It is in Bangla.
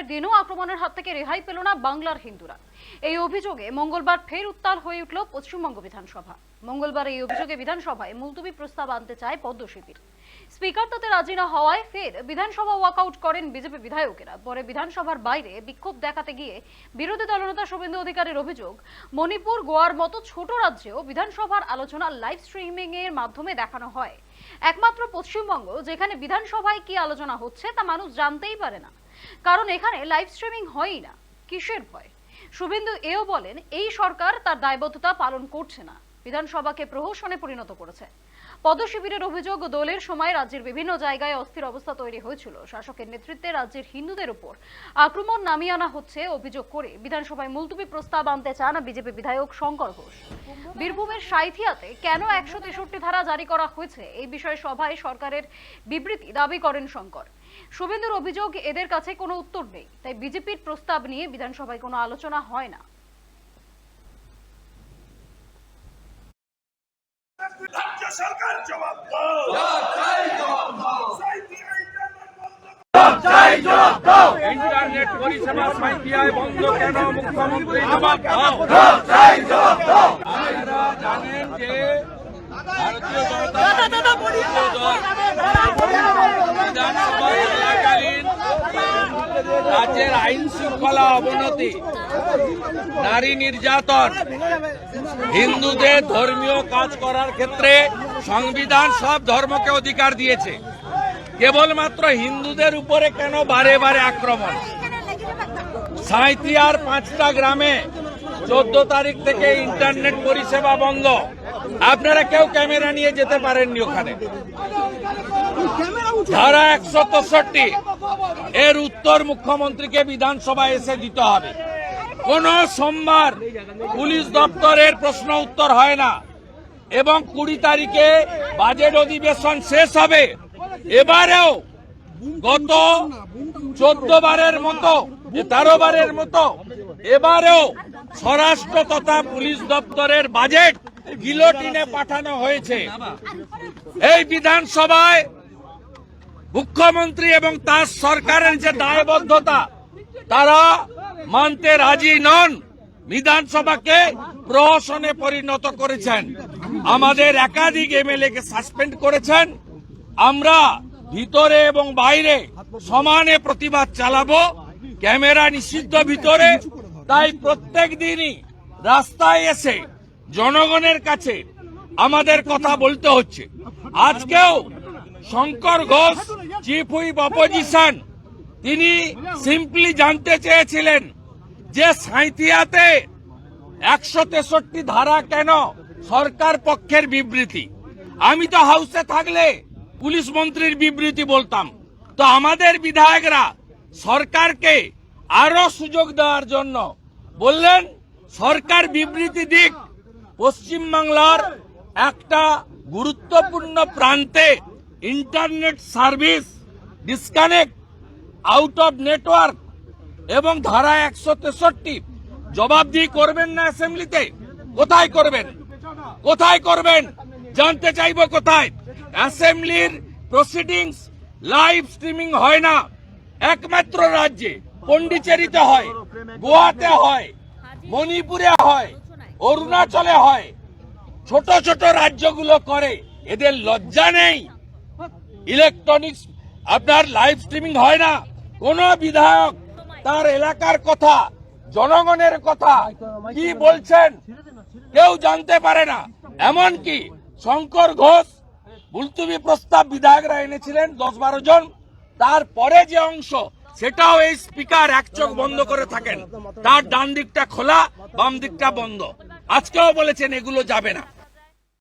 পরের দিনও আক্রমণের হাত থেকে রেহাই পেল না বাংলার হিন্দুরা। এই অভিযোগে মঙ্গলবার ফের উত্তাল হয়ে উঠল পশ্চিমবঙ্গ বিধানসভা। মঙ্গলবার এই অভিযোগে বিধানসভায় মুলতবি প্রস্তাব আনতে চায় পদ্ম শিবির। স্পিকার তাতে রাজি না হওয়ায় ফের বিধানসভা ওয়াকআউট করেন বিজেপি বিধায়কেরা। পরে বিধানসভার বাইরে বিক্ষোভ দেখাতে গিয়ে বিরোধী দলনেতা শুভেন্দু অধিকারীর অভিযোগ, মণিপুর, গোয়ার মতো ছোট রাজ্যেও বিধানসভার আলোচনা লাইভ স্ট্রিমিং এর মাধ্যমে দেখানো হয়। একমাত্র পশ্চিমবঙ্গ যেখানে বিধানসভায় কি আলোচনা হচ্ছে তা মানুষ জানতেই পারে না, কারণ এখানে লাইভ স্ট্রিমিং হয়ই না। কিসের ভয়? শুভেন্দু এও বলেন, এই সরকার তার দায়বদ্ধতা পালন করছে না, বিধানসভাকে প্রহসনে পরিণত করেছে। পদ্ম শিবিরের অভিযোগ, দলের সময় রাজ্যের বিভিন্ন জায়গায় অস্থির অবস্থা তৈরি হয়েছিল। শাসকের নেতৃত্বে রাজ্যের হিন্দুদের উপর আক্রমণ নামিয়ে আনা হচ্ছে অভিযোগ করে বিধানসভায় মুলতবি প্রস্তাব আনতে চান বিজেপি বিধায়ক শঙ্কর ঘোষ। বীরভূমের সাঁইথিয়াতে কেন 163 ধারা জারি করা হয়েছে এই বিষয়ে সভায় সরকারের বিবৃতি দাবি করেন শঙ্কর। শুভেন্দুর অভিযোগ, এদের কাছে কোনো উত্তর নেই, তাই বিজেপির প্রস্তাব নিয়ে বিধানসভায় কোনো আলোচনা হয় না। সরকার জবাব দাও, ইন্টারনেট পরিষেবা সাঁইথিয়ায় বন্ধ কেন? মুখ্যমন্ত্রী জবাব দাও। আপনারা জানেন যে ভারতীয় জনতা বিধানসভা চলাকালীন রাজ্যের আইন শৃঙ্খলা অবনতি, নারী নির্যাতন, হিন্দুদের ধর্মীয় কাজ করার ক্ষেত্রে সংবিধান সব ধর্মকে অধিকার দিয়েছে। কেবলমাত্র হিন্দুদের উপরে কেন বারে বারে আক্রমণ? সাঁইথিয়ার 5টা গ্রামে 14 তারিখ থেকে ইন্টারনেট পরিষেবা বন্ধ। আপনারা কেউ ক্যামেরা নিয়ে যেতে পারেননি ওখানে। ধারা 163 এর উত্তর মুখ্যমন্ত্রীকে বিধানসভায় এসে দিতে হবে। কোন সোমবার পুলিশ দপ্তরের প্রশ্ন উত্তর হয় না এবং 20 তারিখে বাজেট অধিবেশন শেষ হবে। এবারেও গত 14 বারের মতো 13 বারের মতো এবারেও স্বরাষ্ট্র তথা পুলিশ দপ্তরের বাজেট গিলোটিনে পাঠানো হয়েছে। এই বিধানসভায় মুখ্যমন্ত্রী এবং তার সরকারের যে দায়বদ্ধতা তারা মানতে রাজি নন। বিধানসভাকে প্রহসনে পরিণত করেছেন। আমাদের একাধিক এমএলএ কে সাসপেন্ড করেছেন। আমরা ভিতরে এবং বাইরে সমানে প্রতিবাদ চালাবো। ক্যামেরা নিষিদ্ধ ভিতরে, তাই প্রত্যেক দিনই রাস্তায় এসে জনগণের কাছে আমাদের কথা বলতে হচ্ছে। আজকেও Shankar Ghosh, chief whip opposition, তিনি সিম্পলি জানতে চেয়েছিলেন যে সাঁইথিয়াতে 163 ধারা কেন? সরকার পক্ষের বিবৃতি। আমি তো হাউসে থাকলে পুলিশ মন্ত্রীর বিবৃতি বলতাম। তো আমাদের বিধায়করা সরকারকে আরো সুযোগ দেওয়ার জন্য বললেন সরকার বিবৃতি দিক। পশ্চিমবাংলার একটা গুরুত্বপূর্ণ প্রান্তে internet service disconnect, out of network এবং ধারা 163 জবাবদিহি করবেন না অ্যাসেম্বলিতে? কোথায় করবেন? কোথায় করবেন? জানতে চাইব কোথায়? অ্যাসেম্বলির প্রসিডিংস লাইভ স্ট্রিমিং হয় না। একমাত্র রাজ্যে পন্ডিচেরিতে হয়, গোয়াতে হয়, মণিপুরে হয়, অরুণাচলে হয়, ছোট ছোট রাজ্যগুলো করে। এদের লজ্জা নেই? ইলেকট্রনিক্স আপনার লাইভ স্ট্রিমিং হয় না। কোন বিধায়ক তার এলাকার কথা, জনগণের কথা কি বলছেন কেউ জানতে পারে না। এমনকি শঙ্কর ঘোষ মুলতবি প্রস্তাব বিধায়করা এনেছিলেন 10-12 জন, তারপরে যে অংশ সেটাও এই স্পিকার এক চোখ বন্ধ করে থাকেন। তার ডান দিকটা খোলা, বাম দিকটা বন্ধ। আজকেও বলেছেন এগুলো যাবে না।